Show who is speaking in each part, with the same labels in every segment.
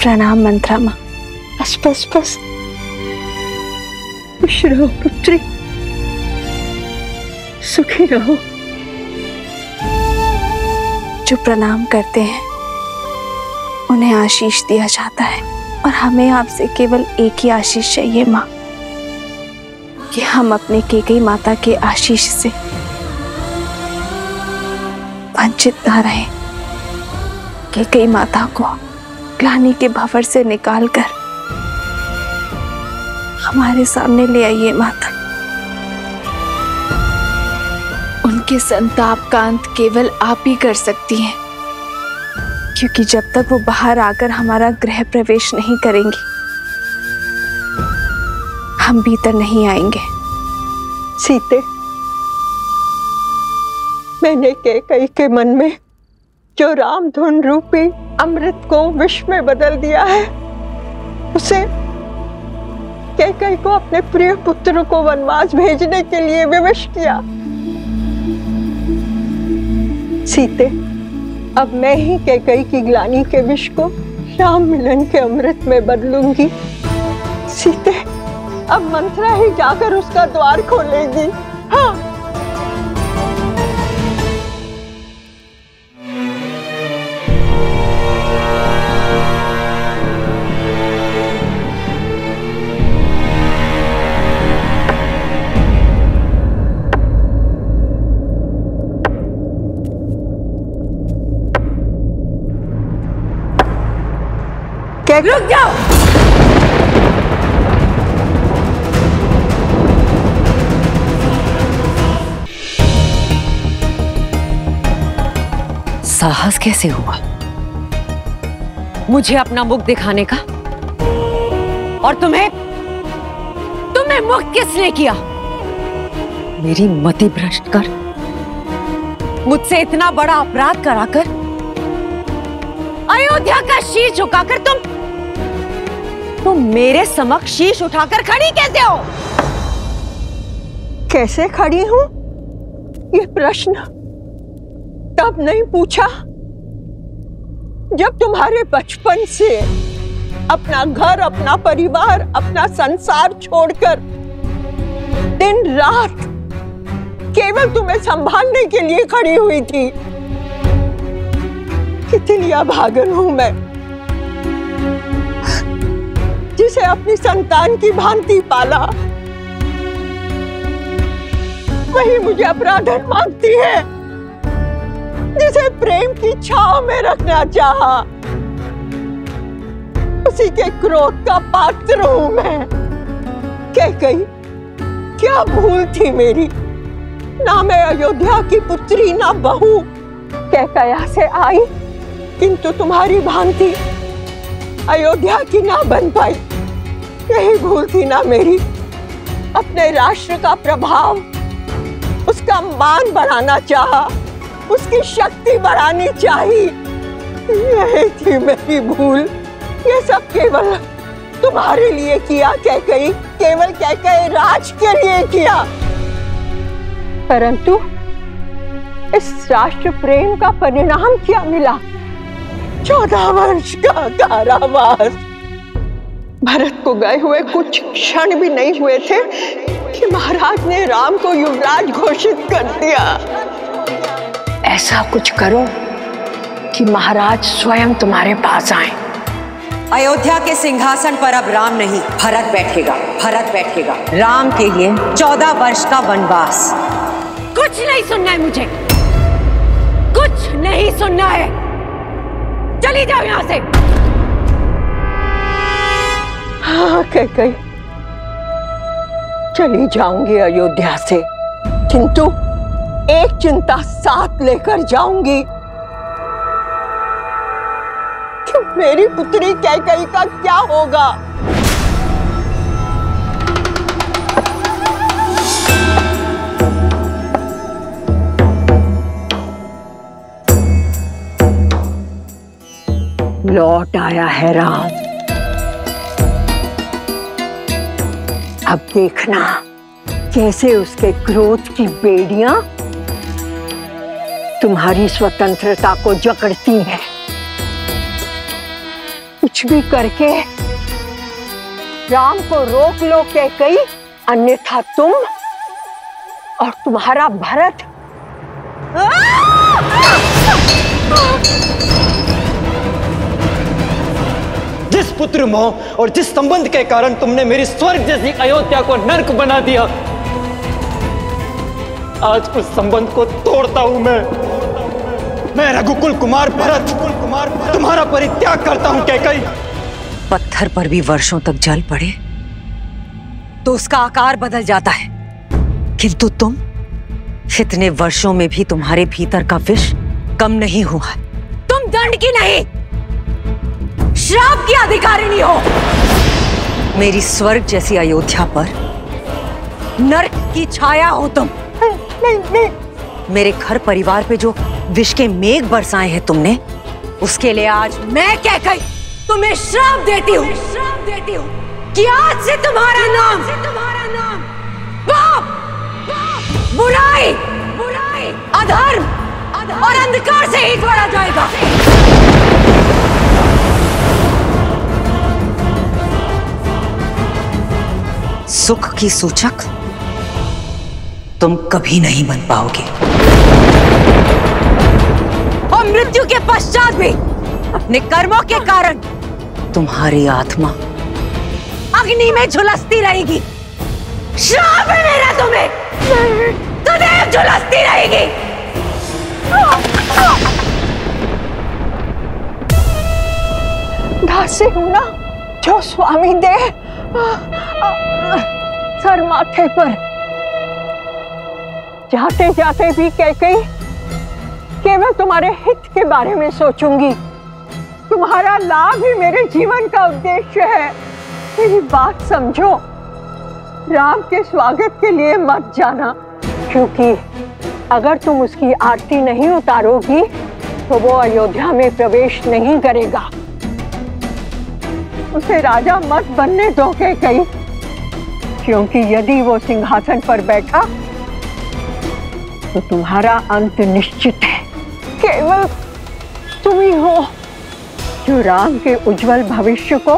Speaker 1: प्रणाम मंत्रा माँ। बस बस बस, खुश रहो पुत्री, सुखी रहो। जो प्रणाम करते हैं उन्हें आशीष दिया जाता है, और हमें आपसे केवल एक ही आशीष चाहिए माँ, कि हम अपने केकई माता के आशीष से वंचित न रहें। केकई माता को ग्लानि के भंवर से निकालकर हमारे सामने ले आइए माता। उनके संताप का अंत केवल आप ही कर सकती हैं, क्योंकि जब तक वो बाहर आकर हमारा गृह प्रवेश नहीं करेंगी, हम भीतर नहीं आएंगे।
Speaker 2: सीते, मैंने केकई के मन में जो रामधुन रूपी अमृत को विष में बदल दिया है, उसे केकई को अपने प्रिय पुत्र को वनवास भेजने के लिए विवश किया। सीते, अब मैं ही केकई की ग्लानि के विष को राम मिलन के अमृत में बदलूंगी। सीते, अब मंत्रा ही जाकर उसका द्वार खोलेगी। हाँ।
Speaker 3: रुक जाओ। साहस कैसे हुआ मुझे अपना मुख दिखाने का? और तुम्हें मुक्त किसने किया? मेरी मति भ्रष्ट कर, मुझसे इतना बड़ा अपराध कराकर, अयोध्या का शीश झुकाकर तुम मेरे समक्ष शीश उठाकर खड़ी कैसे हो?
Speaker 2: कैसे खड़ी हूं? ये प्रश्न तब नहीं पूछा जब तुम्हारे बचपन से अपना घर, अपना परिवार, अपना संसार छोड़कर दिन रात केवल तुम्हें संभालने के लिए खड़ी हुई थी। कितनी अभागन हूं मैं, जिसे अपनी संतान की भांति पाला, वही मुझे अपराधन मांगती है, जिसे प्रेम की छांव में रखना चाहा। उसी के क्रोध का पात्र हूं मैं। केकई, क्या भूल थी मेरी? ना मैं अयोध्या की पुत्री, ना बहू। केकया से आई, किंतु तुम्हारी भांति अयोध्या की ना बन पाई। यही भूल थी ना मेरी। अपने राष्ट्र का प्रभाव, उसका मान बढ़ाना चाहा, उसकी शक्ति बढ़ानी चाहिए। यही थी मेरी भूल। ये सब केवल तुम्हारे लिए किया केकई, केवल केकई राज के लिए किया। परंतु इस राष्ट्र प्रेम का परिणाम क्या मिला? 14 वर्ष का कारावास। भरत को गए हुए कुछ क्षण भी नहीं हुए थे कि महाराज ने राम को युवराज घोषित कर दिया।
Speaker 4: ऐसा कुछ करो कि महाराज स्वयं तुम्हारे पास आए।
Speaker 3: अयोध्या के सिंहासन पर अब राम नहीं, भरत बैठेगा। भरत बैठेगा। राम के लिए 14 वर्ष का वनवास।
Speaker 4: कुछ नहीं सुनना है मुझे, कुछ नहीं सुनना है। चली जाओ यहां से।
Speaker 2: हाँ केकई, चली जाऊंगी अयोध्या से, किंतु एक चिंता साथ लेकर जाऊंगी कि मेरी पुत्री केकई का क्या होगा।
Speaker 4: लौट आया है राम।
Speaker 2: अब देखना कैसे उसके क्रोध की बेड़ियां तुम्हारी स्वतंत्रता को जकड़ती हैं। कुछ भी करके राम को रोक लो कैकेयी, अन्यथा तुम और तुम्हारा भरत
Speaker 5: जिस पुत्र मोह और जिस संबंध के कारण तुमने मेरी स्वर्ग जैसी अयोध्या को नर्क बना दिया, आज उस संबंध को तोड़ता हूं मैं रघुकुल कुमार भरत तुम्हारा परित्याग करता हूं कैकेयी।
Speaker 3: पत्थर पर भी वर्षों तक जल पड़े तो उसका आकार बदल जाता है, किंतु तुम इतने वर्षों में भी तुम्हारे भीतर का विष कम नहीं हुआ। तुम दंड की नहीं, श्राप की अधिकारिणी हो। मेरी स्वर्ग जैसी अयोध्या पर नर्क की छाया हो तुम। नहीं। मेरे घर परिवार पे जो विष के मेघ बरसाए हैं तुमने, उसके लिए आज मैं कैकेयी तुम्हें श्राप देती हूँ कि आज से तुम्हारा नाम पाप, बुराई, अधर्म और अंधकार से ही जोड़ा जाएगा। सुख की सूचक तुम कभी नहीं बन पाओगे और मृत्यु के पश्चात भी अपने कर्मों के कारण तुम्हारी आत्मा अग्नि में झुलसती रहेगी। श्राप है मेरा तुम्हें, सदैव झुलसती रहेगी।
Speaker 2: दासी हूं ना, जो स्वामी दे सर माथे पर। जाते जाते भी कैकेयी केवल तुम्हारे हित के बारे में सोचूंगी। तुम्हारा लाभ ही मेरे जीवन का उद्देश्य है। मेरी बात समझो, राम के स्वागत के लिए मत जाना, क्योंकि अगर तुम उसकी आरती नहीं उतारोगी तो वो अयोध्या में प्रवेश नहीं करेगा। उसे राजा मत बनने दो कैकेयी, क्योंकि यदि वो सिंहासन पर बैठा तो तुम्हारा अंत निश्चित है। केवल तुम ही हो जो राम के उज्जवल भविष्य को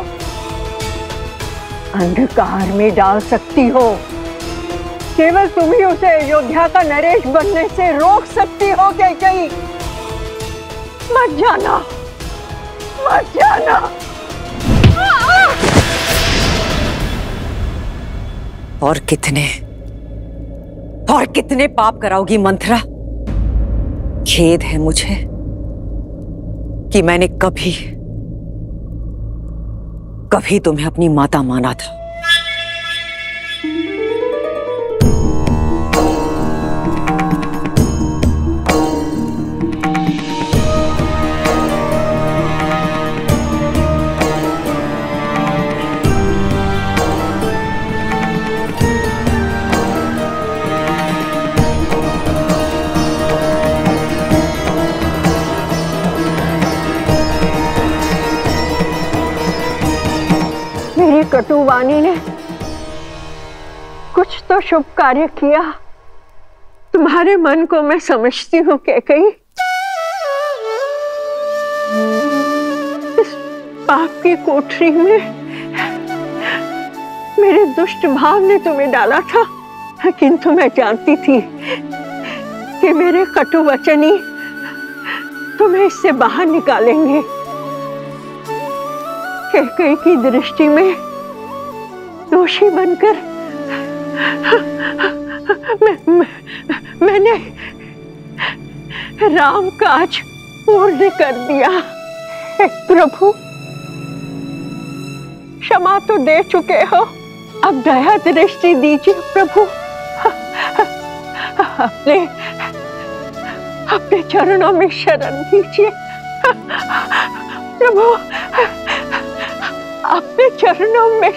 Speaker 2: अंधकार में डाल सकती हो। केवल तुम ही उसे अयोध्या का नरेश बनने से रोक सकती हो कैकेयी। मत जाना, मत जाना।
Speaker 3: और कितने पाप कराओगी मंथरा? खेद है मुझे कि मैंने कभी तुम्हें अपनी माता माना था।
Speaker 2: कटुवाणी ने कुछ तो शुभ कार्य किया। तुम्हारे मन को मैं समझती हूँ कैकेयी। इस पाप की कोठरी में मेरे दुष्ट भाव ने तुम्हें डाला था, किंतु मैं जानती थी कि मेरे कटु वचन ही तुम्हें इससे बाहर निकालेंगे। कैकेयी की दृष्टि में दोषी बनकर मैंने राम काज पूर्ण कर दिया। प्रभु, क्षमा तो दे चुके हो, अब दया दृष्टि दीजिए प्रभु। अपने चरणों में शरण दीजिए प्रभु, अपने चरणों में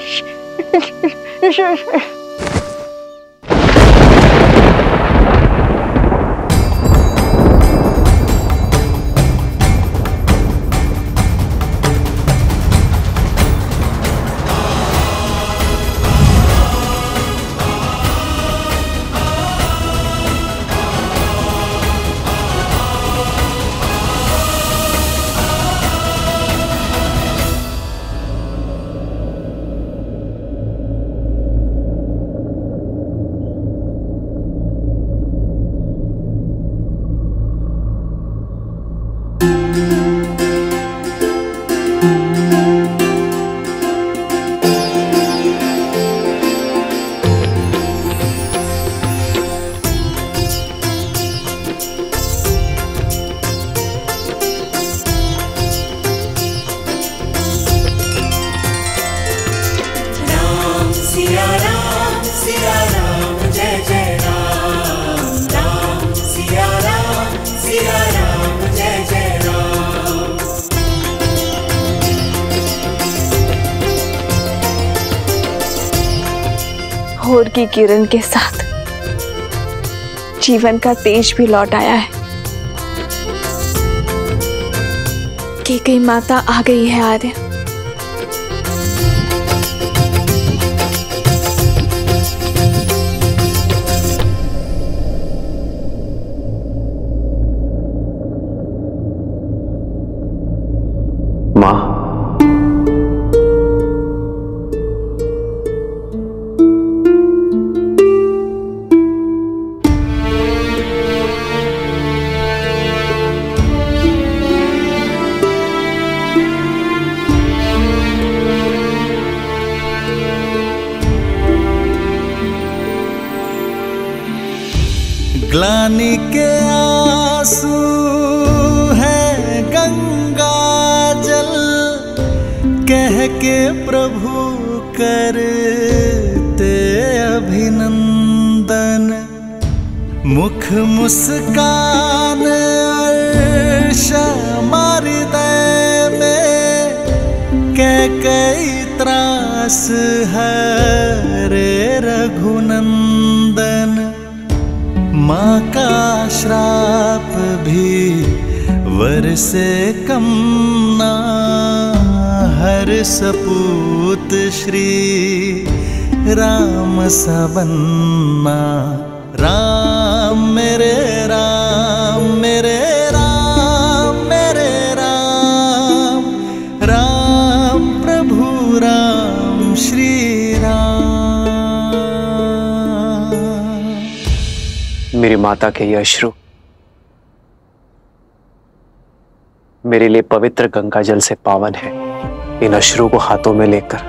Speaker 1: भोर की किरण के साथ जीवन का तेज भी लौट आया है। कैकेयी माता आ गई है आर्य।
Speaker 6: माँ,
Speaker 7: ग्लानि के आंसू है गंगा जल, कह के प्रभु करते अभिनंदन। मुख मुस्कान अर्श हृदय में, कैकेयी त्रास हरे रघुनंदन। माँ का श्राप भी वर से कम ना, हर सपूत श्री राम सा बनना। राम मेरे राम मेरे राम मेरे राम, राम प्रभु राम श्री राम।
Speaker 6: मेरी माता के ये अश्रु मेरे लिए पवित्र गंगा जल से पावन है। इन अश्रु को हाथों में लेकर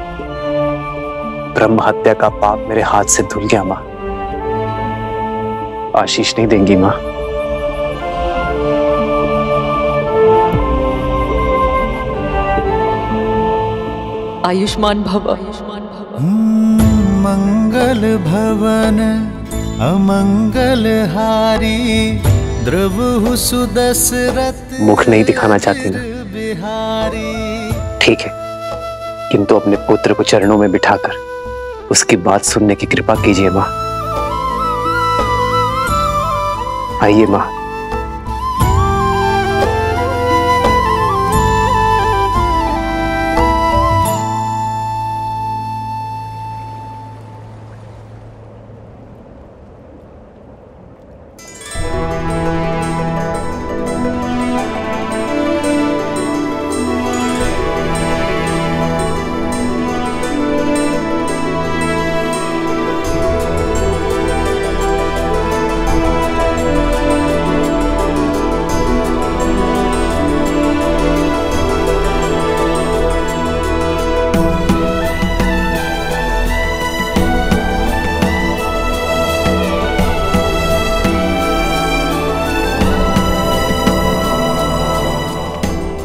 Speaker 6: ब्रह्म हत्या का पाप मेरे हाथ से धुल गया। माँ, आशीष नहीं देंगी माँ?
Speaker 3: आयुष्मान भव।
Speaker 7: मंगल भवन अमंगल हारी, द्रवहु सुदशरथ।
Speaker 6: मुख नहीं दिखाना चाहती ना? ठीक है, किंतु अपने पुत्र को चरणों में बिठाकर उसकी बात सुनने की कृपा कीजिए माँ। आइए माँ।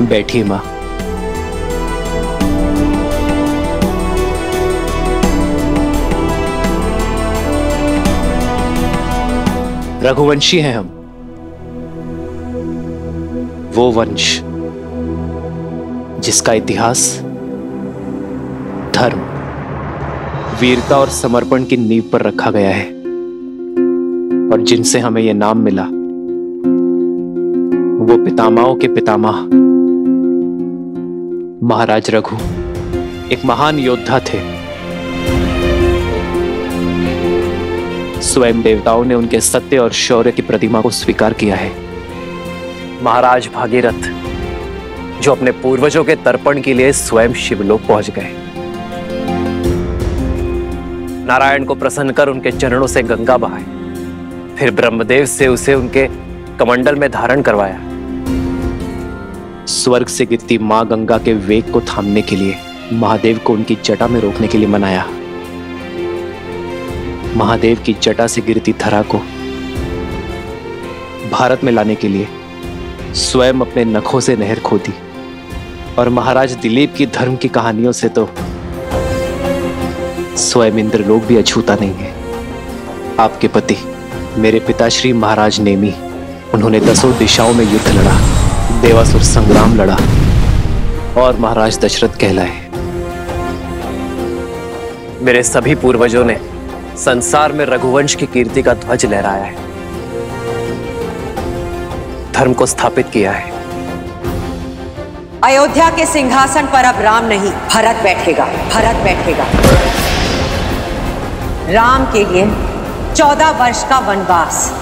Speaker 6: बैठिए माँ। रघुवंशी हैं हम, वो वंश जिसका इतिहास धर्म, वीरता और समर्पण की नींव पर रखा गया है, और जिनसे हमें यह नाम मिला वो पितामहों के पितामह महाराज रघु एक महान योद्धा थे। स्वयं देवताओं ने उनके सत्य और शौर्य की प्रतिमा को स्वीकार किया है। महाराज भागीरथ जो अपने पूर्वजों के तर्पण के लिए स्वयं शिवलोक पहुंच गए, नारायण को प्रसन्न कर उनके चरणों से गंगा बहाई, फिर ब्रह्मदेव से उसे उनके कमंडल में धारण करवाया। स्वर्ग से गिरती मां गंगा के वेग को थामने के लिए महादेव को उनकी जटा में रोकने के लिए मनाया। महादेव की जटा से गिरती धरा को भारत में लाने के लिए स्वयं अपने नखों से नहर खोदी, और महाराज दिलीप की धर्म की कहानियों से तो स्वयं इंद्रलोक भी अछूता नहीं है। आपके पति मेरे पिताश्री महाराज नेमी, उन्होंने 10 दिशाओं में युद्ध लड़ा, देवासुर संग्राम लड़ा और महाराज दशरथ कहलाए। मेरे सभी पूर्वजों ने संसार में रघुवंश की कीर्ति का ध्वज लहराया है, धर्म को स्थापित किया है।
Speaker 3: अयोध्या के सिंहासन पर अब राम नहीं, भरत बैठेगा। भरत बैठेगा। राम के लिए 14 वर्ष का वनवास।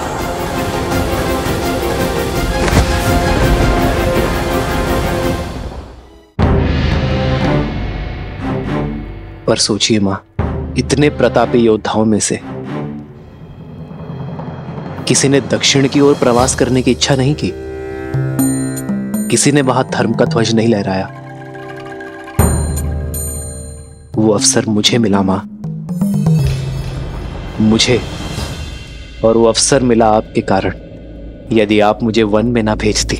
Speaker 6: पर सोचिए मां, इतने प्रतापी योद्धाओं में से किसी ने दक्षिण की ओर प्रवास करने की इच्छा नहीं की, किसी ने वहां धर्म का ध्वज नहीं लहराया। वो अवसर मुझे मिला मां, मुझे, और वो अवसर मिला आपके कारण। यदि आप मुझे वन में ना भेजती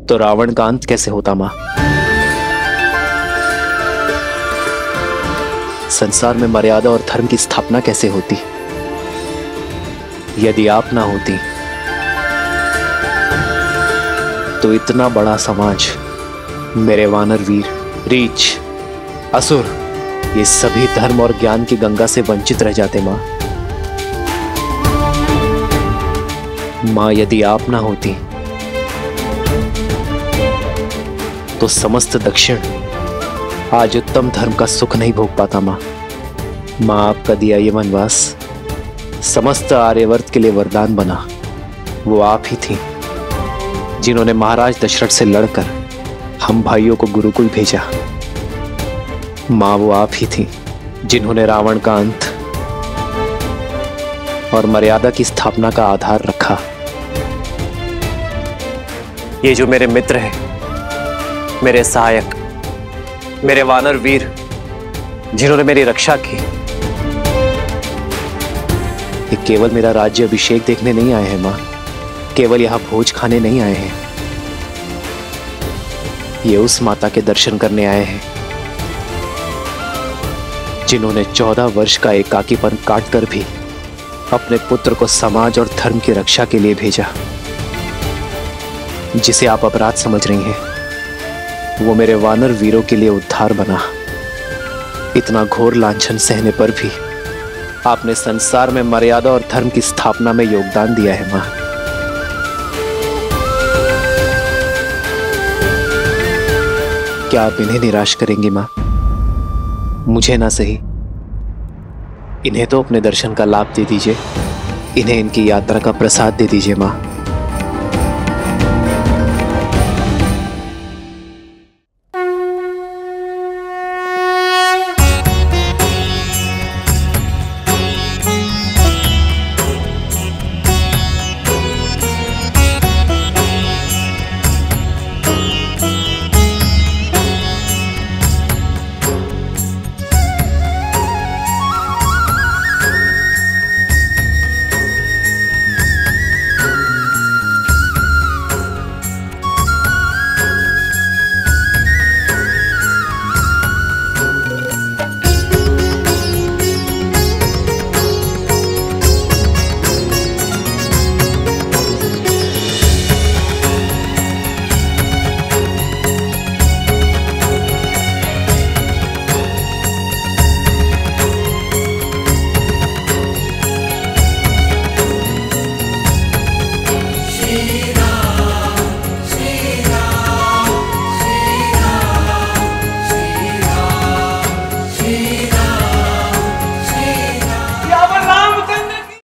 Speaker 6: तो रावण का अंत कैसे होता मां? संसार में मर्यादा और धर्म की स्थापना कैसे होती यदि आप ना होती? तो इतना बड़ा समाज, मेरे वानर वीर, रीछ, असुर, ये सभी धर्म और ज्ञान की गंगा से वंचित रह जाते मां। मां, यदि आप ना होती तो समस्त दक्षिण आज उत्तम धर्म का सुख नहीं भोग पाता मां। मां, आपका दिया ये वनवास समस्त आर्यवर्त के लिए वरदान बना। वो आप ही थी जिन्होंने महाराज दशरथ से लड़कर हम भाइयों को गुरुकुल भेजा। मां, वो आप ही थी जिन्होंने रावण का अंत और मर्यादा की स्थापना का आधार रखा। ये जो मेरे मित्र हैं, मेरे सहायक, मेरे वानर वीर, जिन्होंने मेरी रक्षा की, ये केवल मेरा राज्य अभिषेक देखने नहीं आए हैं मां, केवल यहां भोज खाने नहीं आए हैं। ये उस माता के दर्शन करने आए हैं जिन्होंने 14 वर्ष का एकाकीपन काटकर भी अपने पुत्र को समाज और धर्म की रक्षा के लिए भेजा। जिसे आप अपराध समझ रही हैं, वो मेरे वानर वीरों के लिए उद्धार बना। इतना घोर लांछन सहने पर भी आपने संसार में मर्यादा और धर्म की स्थापना में योगदान दिया है मां। क्या आप इन्हें निराश करेंगी मां? मुझे ना सही, इन्हें तो अपने दर्शन का लाभ दे दीजिए, इन्हें इनकी यात्रा का प्रसाद दे दीजिए मां।